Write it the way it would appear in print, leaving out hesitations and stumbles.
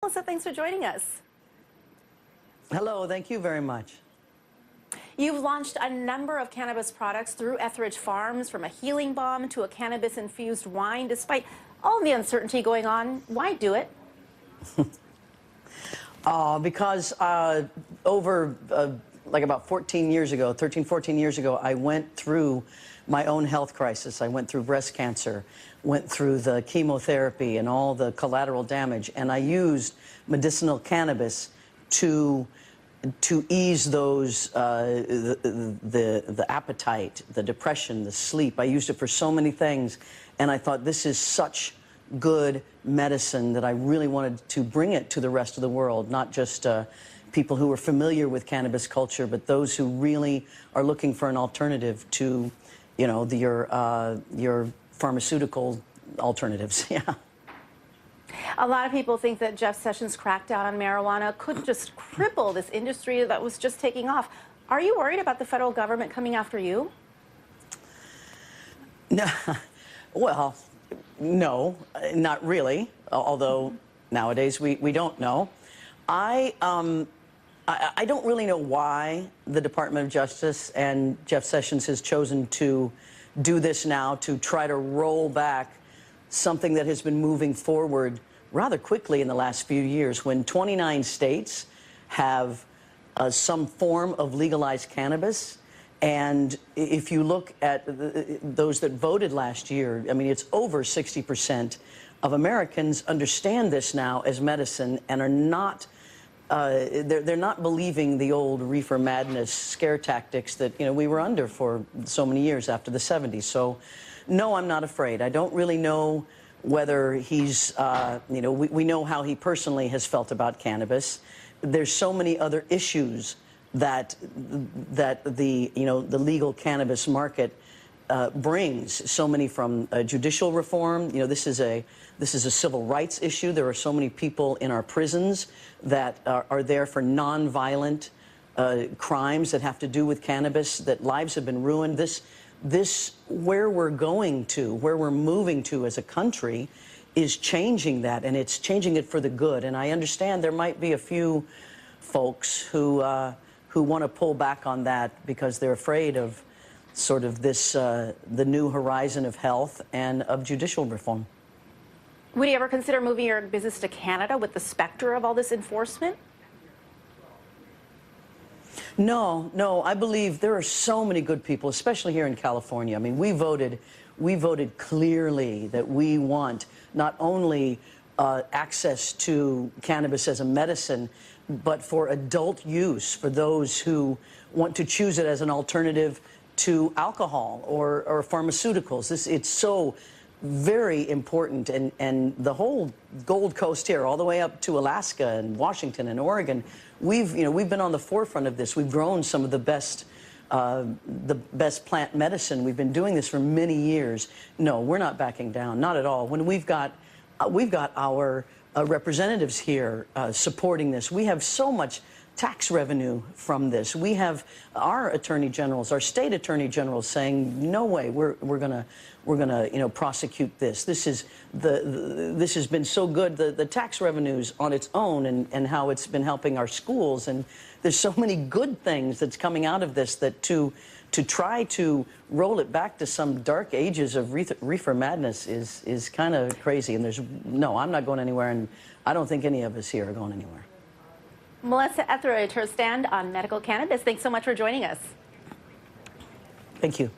Melissa, thanks for joining us. Hello, thank you very much. You've launched a number of cannabis products through Etheridge Farms, from a healing balm to a cannabis-infused wine. Despite all the uncertainty going on, why do it? Because over like about 14 years ago, 13, 14 years ago, I went through my own health crisis. I went through breast cancer, went through the chemotherapy and all the collateral damage, and I used medicinal cannabis to ease those, the appetite, the depression, the sleep. I used it for so many things, and I thought this is such good medicine that I really wanted to bring it to the rest of the world, not just people who are familiar with cannabis culture, but those who really are looking for an alternative to, you know, your pharmaceutical alternatives. Yeah. A lot of people think that Jeff Sessions' crackdown on marijuana could just cripple this industry that was just taking off. Are you worried about the federal government coming after you? No, well, no, not really, although nowadays we don't know. I don't really know why the Department of Justice and Jeff Sessions has chosen to do this now, to try to roll back something that has been moving forward rather quickly in the last few years, when 29 states have some form of legalized cannabis. And if you look at those that voted last year, I mean, it's over 60% of Americans understand this now as medicine and are not, they're not believing the old reefer madness scare tactics that, you know, we were under for so many years after the 70s. So, no, I'm not afraid. I don't really know whether he's, you know, we know how he personally has felt about cannabis. There's so many other issues that the, you know, the legal cannabis market brings. So many from judicial reform. You know, this is a civil rights issue. There are so many people in our prisons that are there for nonviolent crimes that have to do with cannabis, that lives have been ruined. This where we're going to, where we're moving to as a country, is changing that, and it's changing it for the good. And I understand there might be a few folks who want to pull back on that because they're afraid of sort of this, the new horizon of health and of judicial reform. Would you ever consider moving your business to Canada with the specter of all this enforcement? No, no, I believe there are so many good people, especially here in California. I mean, we voted clearly that we want not only access to cannabis as a medicine, but for adult use, for those who want to choose it as an alternative to alcohol or pharmaceuticals. It's so very important, and the whole Gold Coast here, all the way up to Alaska and Washington and Oregon, we've been on the forefront of this. We've grown some of the best plant medicine. We've been doing this for many years. No, we're not backing down, not at all. When we've got our representatives here supporting this, we have so much tax revenue from this. We have our attorney generals, our state attorney generals saying, no way, we're gonna you know, prosecute this. This has been so good, the tax revenues on its own, and how it's been helping our schools, and there's so many good things that's coming out of this, that to try to roll it back to some dark ages of reefer madness is kind of crazy. And no, I'm not going anywhere, and I don't think any of us here are going anywhere. Melissa Etheridge, her stand on medical cannabis. Thanks so much for joining us. Thank you.